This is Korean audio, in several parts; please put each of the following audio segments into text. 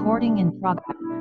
Recording in progress.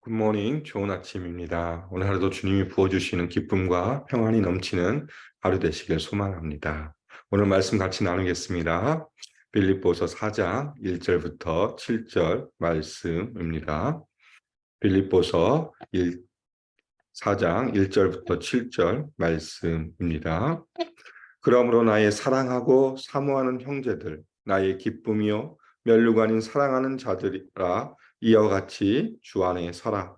굿모닝, 좋은 아침입니다. 오늘 하루도 주님이 부어주시는 기쁨과 평안이 넘치는 하루 되시길 소망합니다. 오늘 말씀 같이 나누겠습니다. 빌립보서 4장 1절부터 7절 말씀입니다. 빌립보서 4장 1절부터 7절 말씀입니다. 그러므로 나의 사랑하고 사모하는 형제들, 나의 기쁨이요 멸류관인 사랑하는 자들이라 이와 같이 주 안에 서라.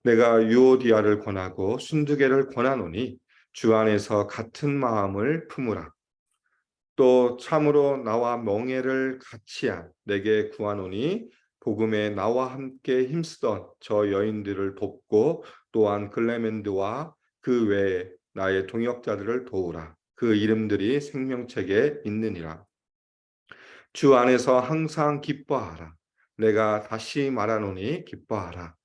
내가 유오디아를 권하고 순두개를 권하노니 주 안에서 같은 마음을 품으라. 또 참으로 나와 멍에를 같이한 내게 구하노니 복음에 나와 함께 힘쓰던 저 여인들을 돕고 또한 글레멘드와 그 외에 나의 동역자들을 도우라. 그 이름들이 생명책에 있느니라. 주 안에서 항상 기뻐하라. 내가 다시 말하노니 기뻐하라.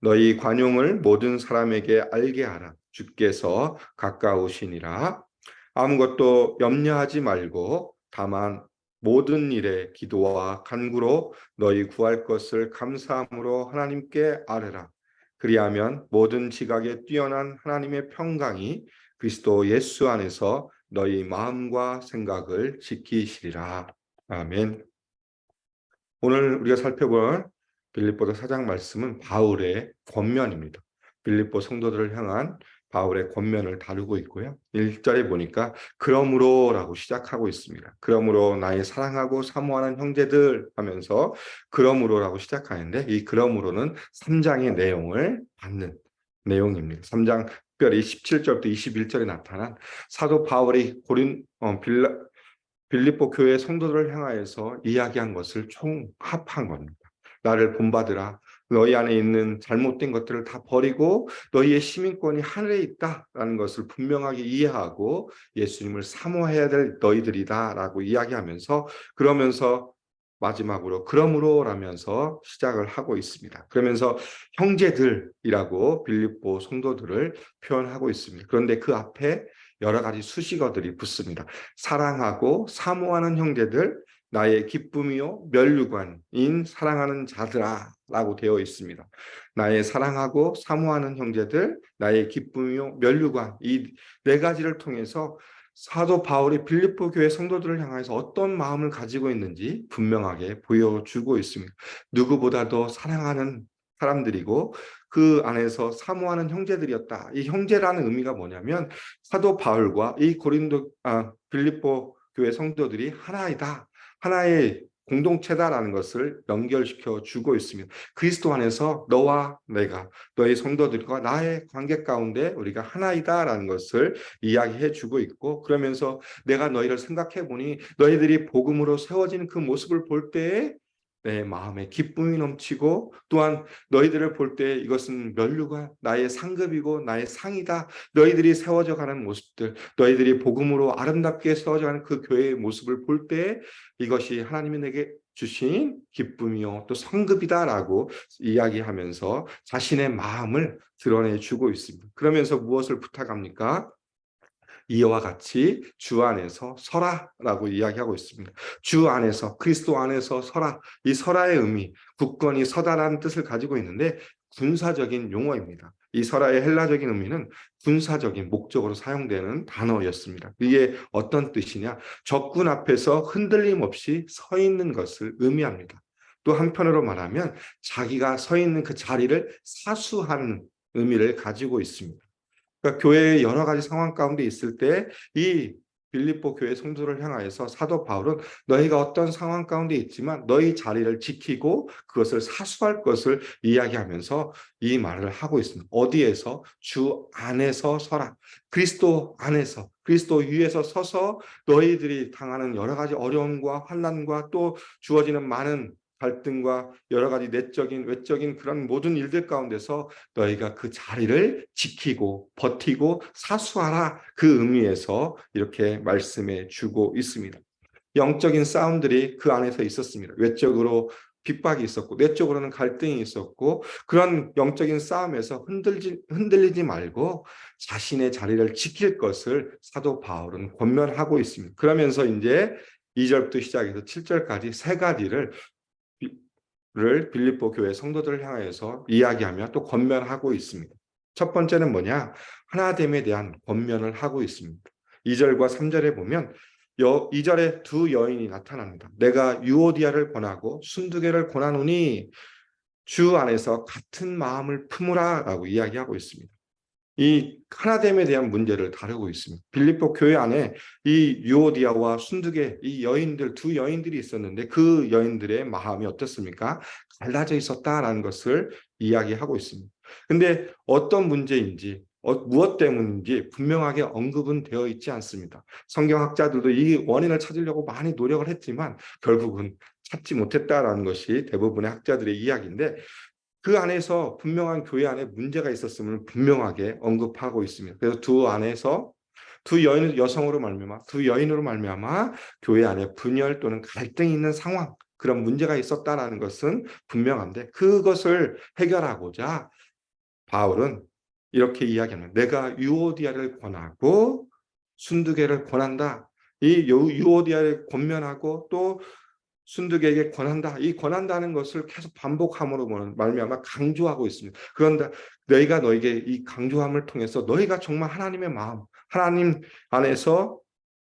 너희 관용을 모든 사람에게 알게 하라. 주께서 가까우시니라. 아무것도 염려하지 말고 다만 모든 일에 기도와 간구로 너희 구할 것을 감사함으로 하나님께 아뢰라. 그리하면 모든 지각에 뛰어난 하나님의 평강이 그리스도 예수 안에서 너희 마음과 생각을 지키시리라. 아멘. 오늘 우리가 살펴볼 빌립보서 4장 말씀은 바울의 권면입니다. 빌립보 성도들을 향한 바울의 권면을 다루고 있고요. 1절에 보니까 그러므로라고 시작하고 있습니다. 그러므로 나의 사랑하고 사모하는 형제들 하면서 그러므로라고 시작하는데 이 그러므로는 3장의 내용을 받는 내용입니다. 3장 특별히 17절부터 21절에 나타난 사도 바울이 빌립보 교회 성도들을 향하여서 이야기한 것을 총합한 겁니다. 나를 본받으라. 너희 안에 있는 잘못된 것들을 다 버리고 너희의 시민권이 하늘에 있다라는 것을 분명하게 이해하고 예수님을 사모해야 될 너희들이다라고 이야기하면서 그러면서 마지막으로 그러므로라면서 시작을 하고 있습니다. 그러면서 형제들이라고 빌립보 성도들을 표현하고 있습니다. 그런데 그 앞에 여러 가지 수식어들이 붙습니다. 사랑하고 사모하는 형제들, 나의 기쁨이요 멸류관인 사랑하는 자들아 라고 되어 있습니다. 나의 사랑하고 사모하는 형제들, 나의 기쁨이요 멸류관 이 네 가지를 통해서 사도 바울이 빌립보 교회 성도들을 향해서 어떤 마음을 가지고 있는지 분명하게 보여주고 있습니다. 누구보다도 사랑하는 사람들이고 그 안에서 사모하는 형제들이었다. 이 형제라는 의미가 뭐냐면 사도 바울과 이 빌립보 교회 성도들이 하나이다. 하나의 공동체다라는 것을 연결시켜 주고 있습니다. 그리스도 안에서 너와 내가, 너의 성도들과 나의 관계 가운데 우리가 하나이다라는 것을 이야기해 주고 있고 그러면서 내가 너희를 생각해 보니 너희들이 복음으로 세워지는 그 모습을 볼 때에 내 마음에 기쁨이 넘치고 또한 너희들을 볼 때 이것은 면류가 나의 상급이고 나의 상이다. 너희들이 세워져 가는 모습들, 너희들이 복음으로 아름답게 세워져 가는 그 교회의 모습을 볼 때 이것이 하나님이 내게 주신 기쁨이요 또 상급이다라고 이야기하면서 자신의 마음을 드러내주고 있습니다. 그러면서 무엇을 부탁합니까? 이와 같이 주 안에서 서라라고 이야기하고 있습니다. 주 안에서 그리스도 안에서 서라. 이 서라의 의미, 굳건히 서다라는 뜻을 가지고 있는데 군사적인 용어입니다. 이 서라의 헬라적인 의미는 군사적인 목적으로 사용되는 단어였습니다. 이게 어떤 뜻이냐? 적군 앞에서 흔들림 없이 서 있는 것을 의미합니다. 또 한편으로 말하면 자기가 서 있는 그 자리를 사수하는 의미를 가지고 있습니다. 그러니까 교회의 여러 가지 상황 가운데 있을 때 이 빌립보 교회 성도를 향하여서 사도 바울은 너희가 어떤 상황 가운데 있지만 너희 자리를 지키고 그것을 사수할 것을 이야기하면서 이 말을 하고 있습니다. 어디에서? 주 안에서 서라. 그리스도 안에서, 그리스도 위에서 서서 너희들이 당하는 여러 가지 어려움과 환난과 또 주어지는 많은 갈등과 여러 가지 내적인 외적인 그런 모든 일들 가운데서 너희가 그 자리를 지키고 버티고 사수하라 그 의미에서 이렇게 말씀해 주고 있습니다. 영적인 싸움들이 그 안에서 있었습니다. 외적으로 핍박이 있었고 내적으로는 갈등이 있었고 그런 영적인 싸움에서 흔들리지 말고 자신의 자리를 지킬 것을 사도 바울은 권면하고 있습니다. 그러면서 이제 2절부터 시작해서 7절까지 세 가지를 빌립보 교회 성도들을 향하여서 이야기하며 또 권면하고 있습니다. 첫 번째는 뭐냐? 하나됨에 대한 권면을 하고 있습니다. 2절과 3절에 보면 2절에 두 여인이 나타납니다. 내가 유오디아를 권하고 순두개를 권하노니 주 안에서 같은 마음을 품으라 라고 이야기하고 있습니다. 이 하나됨에 대한 문제를 다루고 있습니다. 빌립보 교회 안에 이 유오디아와 순두계 이 여인들 두 여인들이 있었는데 그 여인들의 마음이 어떻습니까? 갈라져 있었다라는 것을 이야기하고 있습니다. 근데 어떤 문제인지 무엇 때문인지 분명하게 언급은 되어 있지 않습니다. 성경학자들도 이 원인을 찾으려고 많이 노력을 했지만 결국은 찾지 못했다라는 것이 대부분의 학자들의 이야기인데 그 안에서 분명한 교회 안에 문제가 있었음을 분명하게 언급하고 있습니다. 그래서 두 여인 여성으로 말미암아 두 여인으로 말미암아 교회 안에 분열 또는 갈등이 있는 상황 그런 문제가 있었다라는 것은 분명한데 그것을 해결하고자 바울은 이렇게 이야기합니다. 내가 유오디아를 권하고 순두계를 권한다. 이 유오디아를 권면하고 또 순두계에게 권한다. 이 권한다는 것을 계속 반복함으로 말미암아 강조하고 있습니다. 그런데 너희가 너에게 이 강조함을 통해서 너희가 정말 하나님의 마음, 하나님 안에서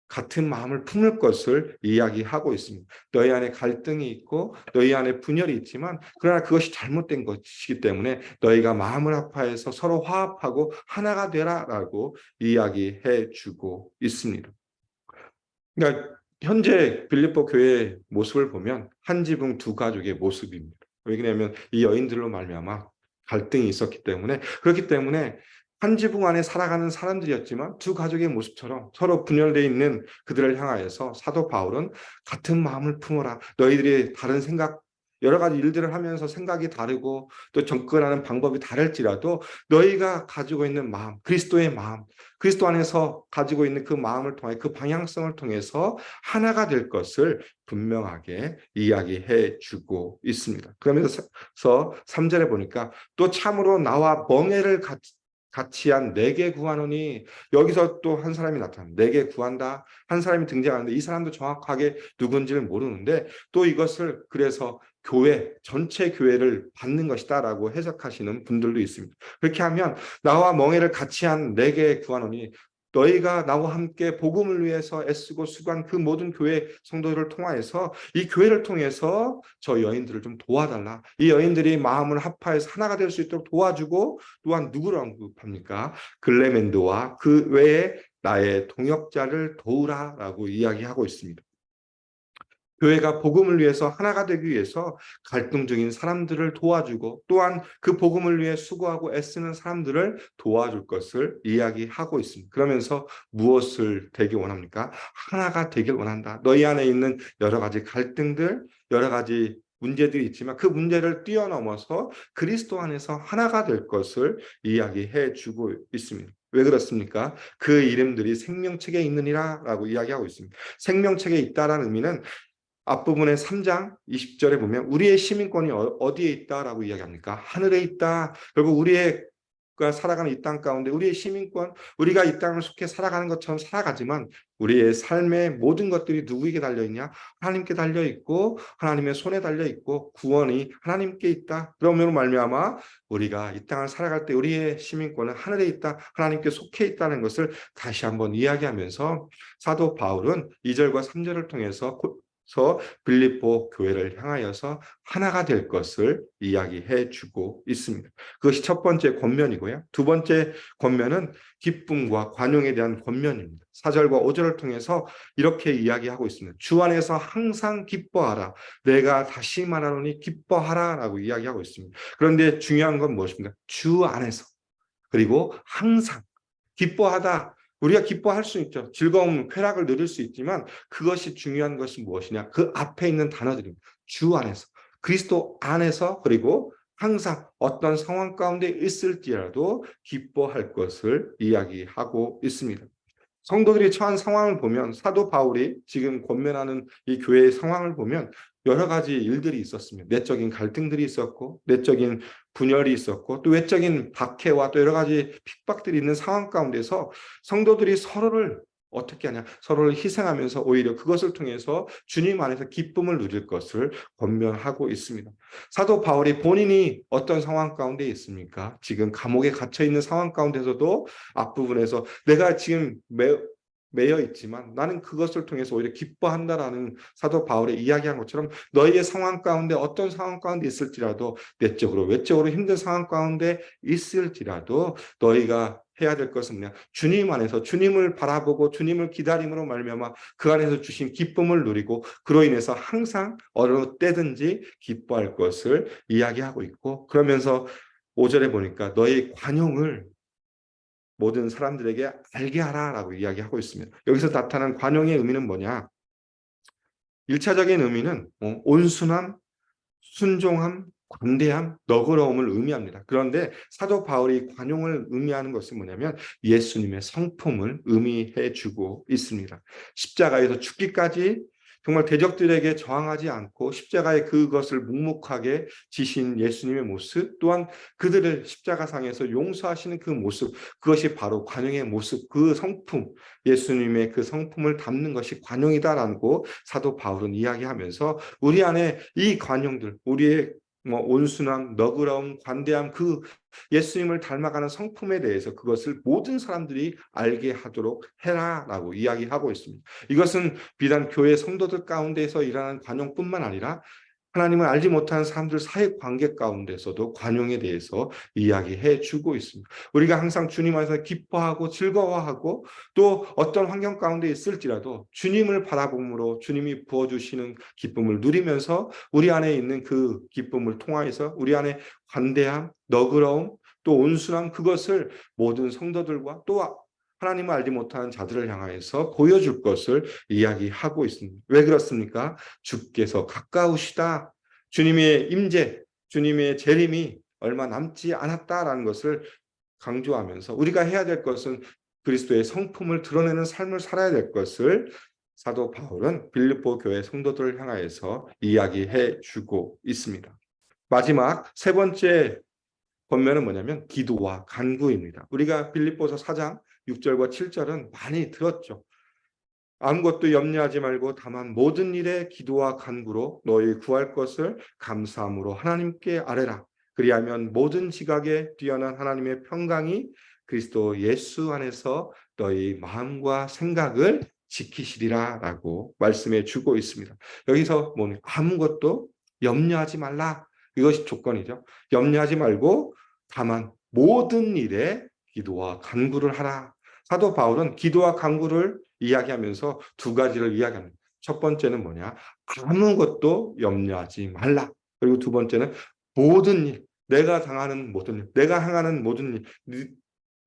같은 마음을 품을 것을 이야기하고 있습니다. 너희 안에 갈등이 있고 너희 안에 분열이 있지만 그러나 그것이 잘못된 것이기 때문에 너희가 마음을 합하여서 서로 화합하고 하나가 되라라고 이야기해 주고 있습니다. 그러니까 현재 빌립보 교회의 모습을 보면 한 지붕 두 가족의 모습입니다. 왜냐하면 이 여인들로 말미암아 갈등이 있었기 때문에 그렇기 때문에 한 지붕 안에 살아가는 사람들이었지만 두 가족의 모습처럼 서로 분열되어 있는 그들을 향하여서 사도 바울은 같은 마음을 품어라. 너희들이 다른 생각 여러 가지 일들을 하면서 생각이 다르고 또 접근하는 방법이 다를지라도 너희가 가지고 있는 마음, 그리스도의 마음, 그리스도 안에서 가지고 있는 그 마음을 통해 그 방향성을 통해서 하나가 될 것을 분명하게 이야기해 주고 있습니다. 그러면서 3절에 보니까 또 참으로 나와 멍에를 같이 한 내게 구하노니 여기서 또 한 사람이 나타납니다. 내게 구한다. 한 사람이 등장하는데 이 사람도 정확하게 누군지를 모르는데 또 이것을 그래서 교회, 전체 교회를 받는 것이다라고 해석하시는 분들도 있습니다. 그렇게 하면 나와 멍에를 같이 한 내게 구하노니 너희가 나와 함께 복음을 위해서 애쓰고 수고한 그 모든 교회 성도들을 통하여서 이 교회를 통해서 저 여인들을 좀 도와달라. 이 여인들이 마음을 합하여서 하나가 될 수 있도록 도와주고 또한 누구를 언급합니까? 글레멘드와 그 외에 나의 동역자를 도우라라고 이야기하고 있습니다. 교회가 복음을 위해서 하나가 되기 위해서 갈등 중인 사람들을 도와주고 또한 그 복음을 위해 수고하고 애쓰는 사람들을 도와줄 것을 이야기하고 있습니다. 그러면서 무엇을 되길 원합니까? 하나가 되길 원한다. 너희 안에 있는 여러 가지 갈등들, 여러 가지 문제들이 있지만 그 문제를 뛰어넘어서 그리스도 안에서 하나가 될 것을 이야기해 주고 있습니다. 왜 그렇습니까? 그 이름들이 생명책에 있느니라 라고 이야기하고 있습니다. 생명책에 있다라는 의미는 앞부분의 3장 20절에 보면 우리의 시민권이 어디에 있다라고 이야기합니까? 하늘에 있다. 결국 우리가 살아가는 이 땅 가운데 우리의 시민권, 우리가 이 땅을 속해 살아가는 것처럼 살아가지만 우리의 삶의 모든 것들이 누구에게 달려있냐? 하나님께 달려있고 하나님의 손에 달려있고 구원이 하나님께 있다. 그러므로 말미암아 우리가 이 땅을 살아갈 때 우리의 시민권은 하늘에 있다. 하나님께 속해 있다는 것을 다시 한번 이야기하면서 사도 바울은 2절과 3절을 통해서 빌립보 교회를 향하여서 하나가 될 것을 이야기해 주고 있습니다. 그것이 첫 번째 권면이고요. 두 번째 권면은 기쁨과 관용에 대한 권면입니다. 4절과 5절을 통해서 이렇게 이야기하고 있습니다. 주 안에서 항상 기뻐하라. 내가 다시 말하노니 기뻐하라 라고 이야기하고 있습니다. 그런데 중요한 건 무엇입니까? 주 안에서 그리고 항상 기뻐하다. 우리가 기뻐할 수 있죠. 즐거움, 쾌락을 누릴 수 있지만 그것이 중요한 것이 무엇이냐? 그 앞에 있는 단어들입니다. 주 안에서, 그리스도 안에서 그리고 항상 어떤 상황 가운데 있을지라도 기뻐할 것을 이야기하고 있습니다. 성도들이 처한 상황을 보면 사도 바울이 지금 권면하는 이 교회의 상황을 보면 여러 가지 일들이 있었습니다. 내적인 갈등들이 있었고 내적인 분열이 있었고 또 외적인 박해와 또 여러 가지 핍박들이 있는 상황 가운데서 성도들이 서로를 어떻게 하냐? 서로를 희생하면서 오히려 그것을 통해서 주님 안에서 기쁨을 누릴 것을 권면하고 있습니다. 사도 바울이 본인이 어떤 상황 가운데 있습니까? 지금 감옥에 갇혀 있는 상황 가운데서도 앞부분에서 내가 지금 매여 있지만 나는 그것을 통해서 오히려 기뻐한다라는 사도 바울의 이야기한 것처럼 너희의 상황 가운데 어떤 상황 가운데 있을지라도 내적으로 외적으로 힘든 상황 가운데 있을지라도 너희가 해야 될 것은 뭐냐? 주님 안에서 주님을 바라보고 주님을 기다림으로 말미암아 그 안에서 주신 기쁨을 누리고 그로 인해서 항상 어느 때든지 기뻐할 것을 이야기하고 있고, 그러면서 5절에 보니까 너의 관용을 모든 사람들에게 알게 하라라고 이야기하고 있습니다. 여기서 나타난 관용의 의미는 뭐냐? 1차적인 의미는 온순함, 순종함, 관대함, 너그러움을 의미합니다. 그런데 사도 바울이 관용을 의미하는 것은 뭐냐면 예수님의 성품을 의미해 주고 있습니다. 십자가에서 죽기까지 정말 대적들에게 저항하지 않고 십자가의 그것을 묵묵하게 지신 예수님의 모습, 또한 그들을 십자가상에서 용서하시는 그 모습, 그것이 바로 관용의 모습, 그 성품, 예수님의 그 성품을 담는 것이 관용이다라고 사도 바울은 이야기하면서 우리 안에 이 관용들, 우리의 온순함, 너그러움, 관대함, 그 예수님을 닮아가는 성품에 대해서 그것을 모든 사람들이 알게 하도록 해라라고 이야기하고 있습니다. 이것은 비단 교회 성도들 가운데서 일하는 관용뿐만 아니라 하나님을 알지 못하는 사람들 사회 관계 가운데서도 관용에 대해서 이야기해 주고 있습니다. 우리가 항상 주님 안에서 기뻐하고 즐거워하고 또 어떤 환경 가운데 있을지라도 주님을 바라봄으로 주님이 부어주시는 기쁨을 누리면서 우리 안에 있는 그 기쁨을 통하여서 우리 안에 관대함, 너그러움, 또 온순함, 그것을 모든 성도들과 또 하나님을 알지 못하는 자들을 향하여서 보여줄 것을 이야기하고 있습니다. 왜 그렇습니까? 주께서 가까우시다. 주님의 임재, 주님의 재림이 얼마 남지 않았다라는 것을 강조하면서 우리가 해야 될 것은 그리스도의 성품을 드러내는 삶을 살아야 될 것을 사도 바울은 빌립보 교회 성도들을 향하여서 이야기해 주고 있습니다. 마지막 세 번째 권면은 뭐냐면 기도와 간구입니다. 우리가 빌립보서 4장 6절과 7절은 많이 들었죠. 아무것도 염려하지 말고 다만 모든 일에 기도와 간구로 너희 구할 것을 감사함으로 하나님께 아뢰라. 그리하면 모든 지각에 뛰어난 하나님의 평강이 그리스도 예수 안에서 너희 마음과 생각을 지키시리라라고 말씀해 주고 있습니다. 여기서 아무것도 염려하지 말라. 이것이 조건이죠. 염려하지 말고 다만 모든 일에 기도와 간구를 하라. 사도 바울은 기도와 간구를 이야기하면서 두 가지를 이야기합니다. 첫 번째는 뭐냐? 아무것도 염려하지 말라. 그리고 두 번째는 모든 일, 내가 당하는 모든 일, 내가 행하는 모든 일,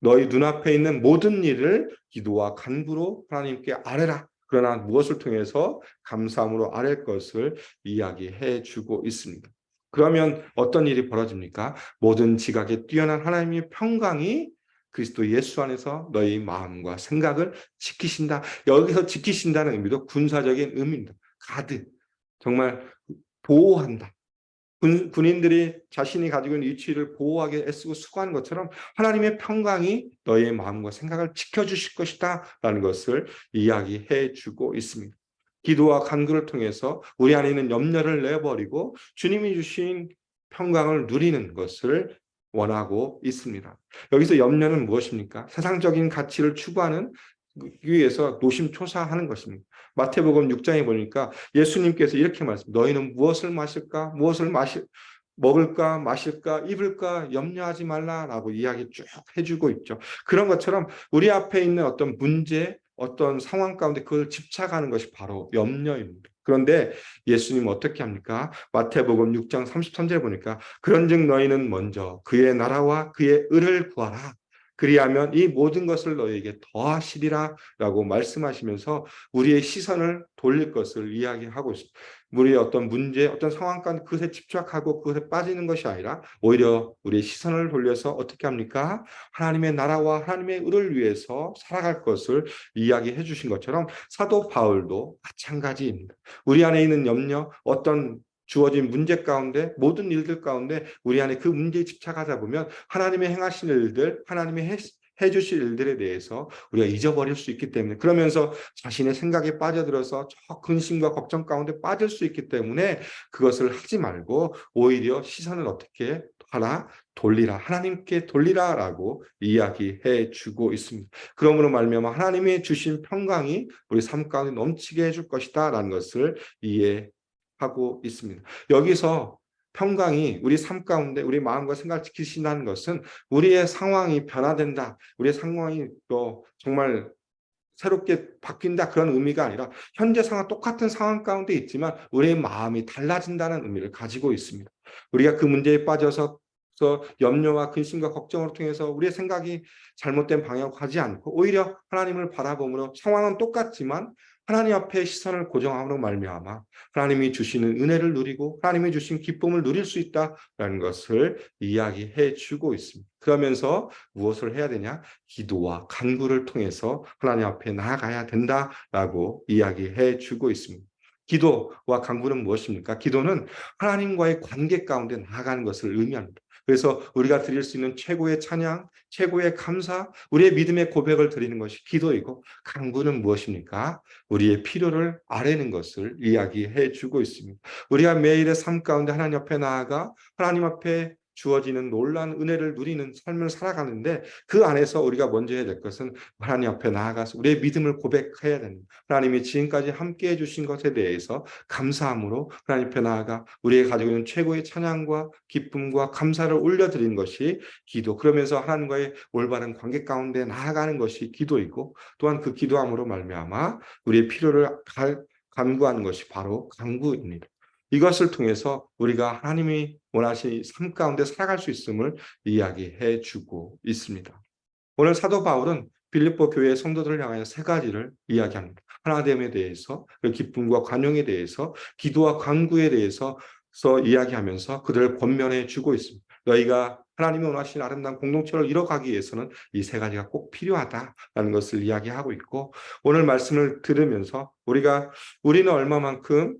너희 눈앞에 있는 모든 일을 기도와 간구로 하나님께 아뢰라. 그러나 무엇을 통해서 감사함으로 아랠 것을 이야기해 주고 있습니다. 그러면 어떤 일이 벌어집니까? 모든 지각에 뛰어난 하나님의 평강이 그리스도 예수 안에서 너희 마음과 생각을 지키신다. 여기서 지키신다는 의미도 군사적인 의미입니다. 가드, 정말 보호한다. 군인들이 자신이 가지고 있는 위치를 보호하게 애쓰고 수고하는 것처럼 하나님의 평강이 너희의 마음과 생각을 지켜주실 것이다 라는 것을 이야기해 주고 있습니다. 기도와 간구를 통해서 우리 안에 있는 염려를 내버리고 주님이 주신 평강을 누리는 것을 원하고 있습니다. 여기서 염려는 무엇입니까? 세상적인 가치를 추구하는 위해서 노심초사하는 것입니다. 마태복음 6장에 보니까 예수님께서 이렇게 말씀, 너희는 무엇을 마실까? 무엇을 먹을까? 마실까? 입을까? 염려하지 말라라고 이야기 쭉 해주고 있죠. 그런 것처럼 우리 앞에 있는 어떤 문제, 어떤 상황 가운데 그걸 집착하는 것이 바로 염려입니다. 그런데 예수님은 어떻게 합니까? 마태복음 6장 33절에 보니까 그런즉 너희는 먼저 그의 나라와 그의 의를 구하라. 그리하면 이 모든 것을 너희에게 더하시리라 라고 말씀하시면서 우리의 시선을 돌릴 것을 이야기하고 있습니다. 우리의 어떤 문제, 어떤 상황 가운데 그것에 집착하고 그것에 빠지는 것이 아니라 오히려 우리의 시선을 돌려서 어떻게 합니까? 하나님의 나라와 하나님의 의를 위해서 살아갈 것을 이야기해 주신 것처럼 사도 바울도 마찬가지입니다. 우리 안에 있는 염려, 어떤 주어진 문제 가운데 모든 일들 가운데 우리 안에 그 문제에 집착하다 보면 하나님의 행하신 일들, 하나님의 해주실 일들에 대해서 우리가 잊어버릴 수 있기 때문에 그러면서 자신의 생각에 빠져들어서 저 근심과 걱정 가운데 빠질 수 있기 때문에 그것을 하지 말고 오히려 시선을 어떻게 하라? 돌리라. 하나님께 돌리라라고 이야기해 주고 있습니다. 그러므로 말미암아 하나님이 주신 평강이 우리 삶 가운데 넘치게 해줄 것이다 라는 것을 이해하고 있습니다. 여기서 평강이 우리 삶 가운데 우리 마음과 생각을 지키신다는 것은 우리의 상황이 변화된다. 우리의 상황이 또 정말 새롭게 바뀐다 그런 의미가 아니라 현재 상황 똑같은 상황 가운데 있지만 우리의 마음이 달라진다는 의미를 가지고 있습니다. 우리가 그 문제에 빠져서 염려와 근심과 걱정을 통해서 우리의 생각이 잘못된 방향으로 가지 않고 오히려 하나님을 바라봄으로 상황은 똑같지만 하나님 앞에 시선을 고정함으로 말미암아 하나님이 주시는 은혜를 누리고 하나님이 주신 기쁨을 누릴 수 있다라는 것을 이야기해 주고 있습니다. 그러면서 무엇을 해야 되냐? 기도와 간구를 통해서 하나님 앞에 나아가야 된다라고 이야기해 주고 있습니다. 기도와 간구는 무엇입니까? 기도는 하나님과의 관계 가운데 나아가는 것을 의미합니다. 그래서 우리가 드릴 수 있는 최고의 찬양, 최고의 감사, 우리의 믿음의 고백을 드리는 것이 기도이고, 간구는 무엇입니까? 우리의 필요를 아뢰는 것을 이야기해 주고 있습니다. 우리가 매일의 삶 가운데 하나님 앞에 나아가 하나님 앞에 주어지는 놀라운 은혜를 누리는 삶을 살아가는데 그 안에서 우리가 먼저 해야 될 것은 하나님 앞에 나아가서 우리의 믿음을 고백해야 됩니다. 하나님이 지금까지 함께해 주신 것에 대해서 감사함으로 하나님 앞에 나아가 우리가 가지고 있는 최고의 찬양과 기쁨과 감사를 올려드리는 것이 기도. 그러면서 하나님과의 올바른 관계 가운데 나아가는 것이 기도이고 또한 그 기도함으로 말미암아 우리의 필요를 간구하는 것이 바로 간구입니다. 이것을 통해서 우리가 하나님이 원하시는 삶 가운데 살아갈 수 있음을 이야기해 주고 있습니다. 오늘 사도 바울은 빌립보 교회의 성도들을 향하여 세 가지를 이야기합니다. 하나됨에 대해서, 기쁨과 관용에 대해서, 기도와 간구에 대해서 이야기하면서 그들을 권면해 주고 있습니다. 너희가 하나님이 원하시는 아름다운 공동체를 이뤄가기 위해서는 이 세 가지가 꼭 필요하다라는 것을 이야기하고 있고 오늘 말씀을 들으면서 우리는 얼마만큼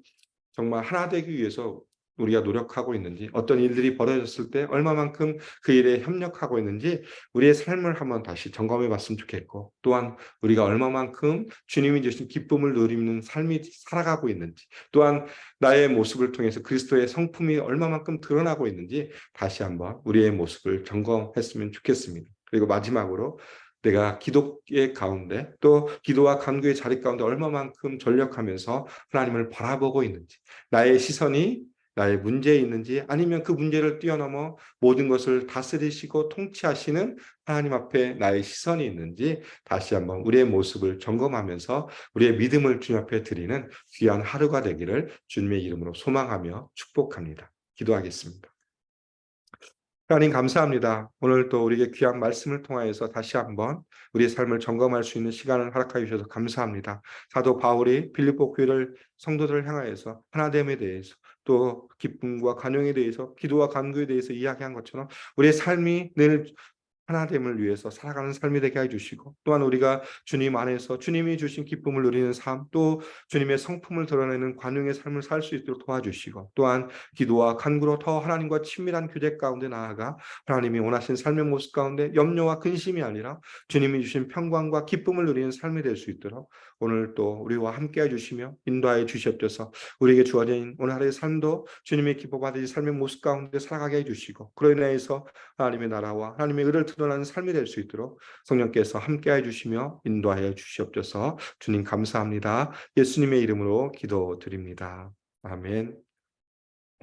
정말 하나 되기 위해서 우리가 노력하고 있는지 어떤 일들이 벌어졌을 때 얼마만큼 그 일에 협력하고 있는지 우리의 삶을 한번 다시 점검해 봤으면 좋겠고 또한 우리가 얼마만큼 주님이 주신 기쁨을 누리는 삶이 살아가고 있는지 또한 나의 모습을 통해서 그리스도의 성품이 얼마만큼 드러나고 있는지 다시 한번 우리의 모습을 점검했으면 좋겠습니다. 그리고 마지막으로 내가 기도의 가운데 또 기도와 간구의 자리 가운데 얼마만큼 전력하면서 하나님을 바라보고 있는지 나의 시선이 나의 문제에 있는지 아니면 그 문제를 뛰어넘어 모든 것을 다스리시고 통치하시는 하나님 앞에 나의 시선이 있는지 다시 한번 우리의 모습을 점검하면서 우리의 믿음을 주님 앞에 드리는 귀한 하루가 되기를 주님의 이름으로 소망하며 축복합니다. 기도하겠습니다. 하나님 감사합니다. 오늘 또 우리에게 귀한 말씀을 통하여서 다시 한번 우리의 삶을 점검할 수 있는 시간을 허락하여 주셔서 감사합니다. 사도 바울이 빌립보 교회를 성도들을 향하여서 하나됨에 대해서 또 기쁨과 간용에 대해서 기도와 간구에 대해서 이야기한 것처럼 우리의 삶이 늘 하나됨을 위해서 살아가는 삶이 되게 해주시고 또한 우리가 주님 안에서 주님이 주신 기쁨을 누리는 삶 또 주님의 성품을 드러내는 관용의 삶을 살 수 있도록 도와주시고 또한 기도와 간구로 더 하나님과 친밀한 교제 가운데 나아가 하나님이 원하신 삶의 모습 가운데 염려와 근심이 아니라 주님이 주신 평강과 기쁨을 누리는 삶이 될 수 있도록 오늘 또 우리와 함께 해주시며 인도하여 주시옵소서. 우리에게 주어진 오늘 하루의 삶도 주님의 기뻐받으신 삶의 모습 가운데 살아가게 해주시고 그로 인해서 하나님의 나라와 하나님의 의를 드러나는 삶이 될 수 있도록 성령께서 함께해 주시며 인도하여 주시옵소서. 주님 감사합니다. 예수님의 이름으로 기도드립니다. 아멘.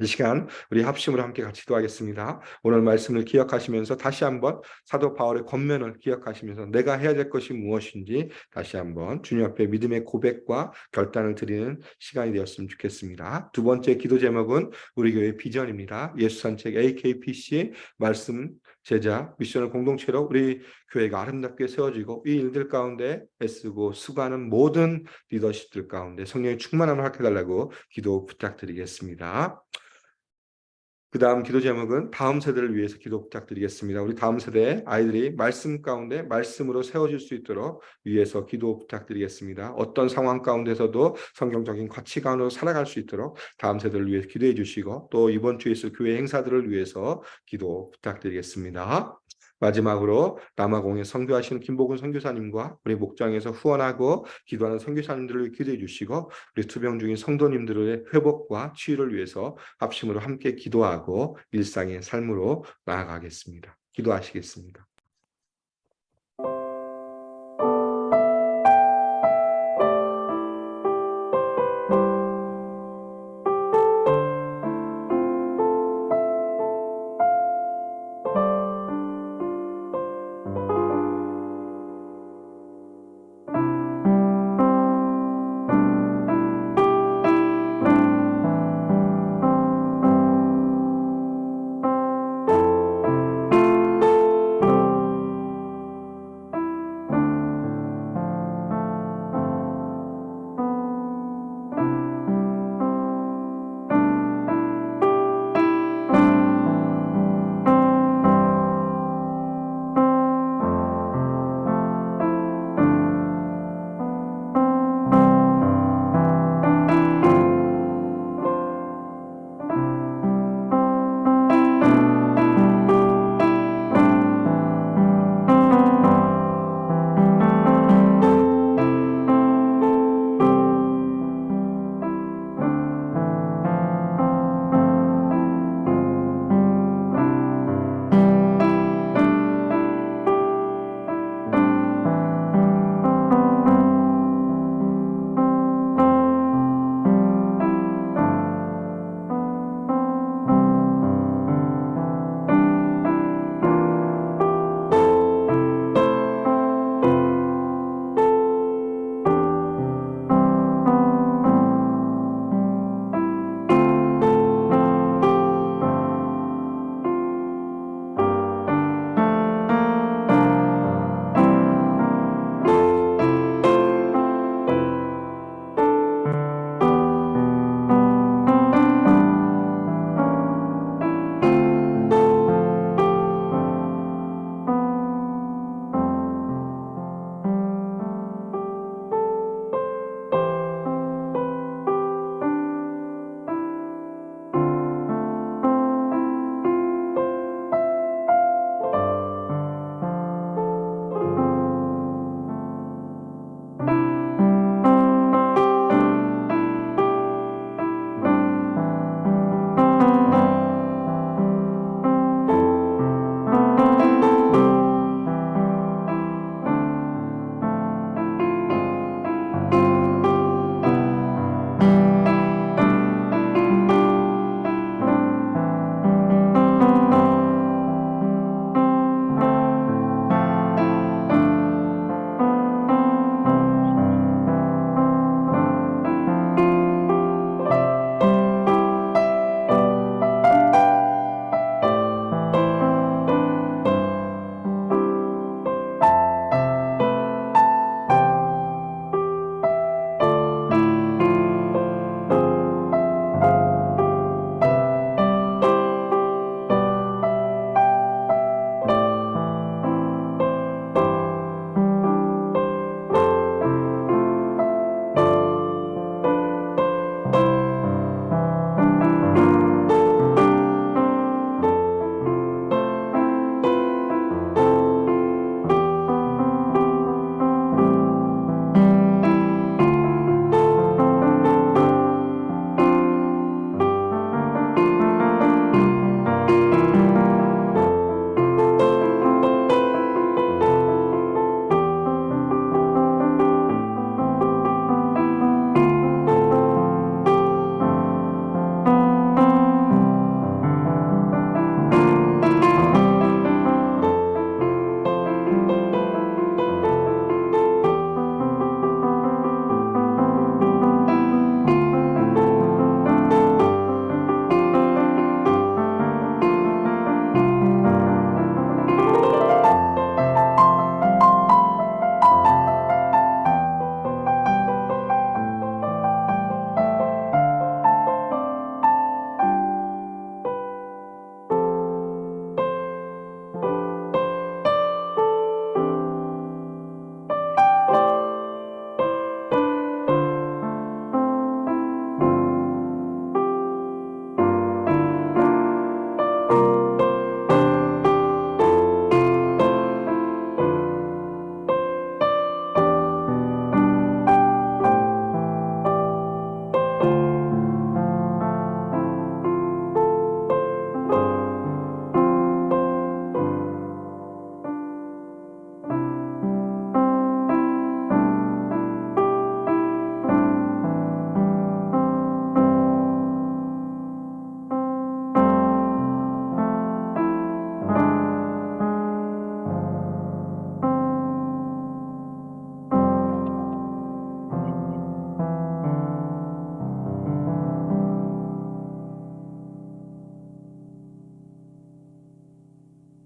이 시간 우리 합심으로 함께 같이 기도하겠습니다. 오늘 말씀을 기억하시면서 다시 한번 사도 바울의 권면을 기억하시면서 내가 해야 될 것이 무엇인지 다시 한번 주님 앞에 믿음의 고백과 결단을 드리는 시간이 되었으면 좋겠습니다. 두 번째 기도 제목은 우리 교회 비전입니다. 예수산책 AKPC 말씀 제자 미션을 공동체로 우리 교회가 아름답게 세워지고 이 일들 가운데 애쓰고 수고하는 모든 리더십들 가운데 성령의 충만함을 허락해달라고 기도 부탁드리겠습니다. 그 다음 기도 제목은 다음 세대를 위해서 기도 부탁드리겠습니다. 우리 다음 세대 아이들이 말씀 가운데 말씀으로 세워질 수 있도록 위해서 기도 부탁드리겠습니다. 어떤 상황 가운데서도 성경적인 가치관으로 살아갈 수 있도록 다음 세대를 위해서 기도해 주시고 또 이번 주에 있을 교회 행사들을 위해서 기도 부탁드리겠습니다. 마지막으로 남아공에 선교하시는 김복은 선교사님과 우리 목장에서 후원하고 기도하는 선교사님들을 위해 기도해 주시고 우리 투병 중인 성도님들의 회복과 치유를 위해서 합심으로 함께 기도하고 일상의 삶으로 나아가겠습니다. 기도하시겠습니다.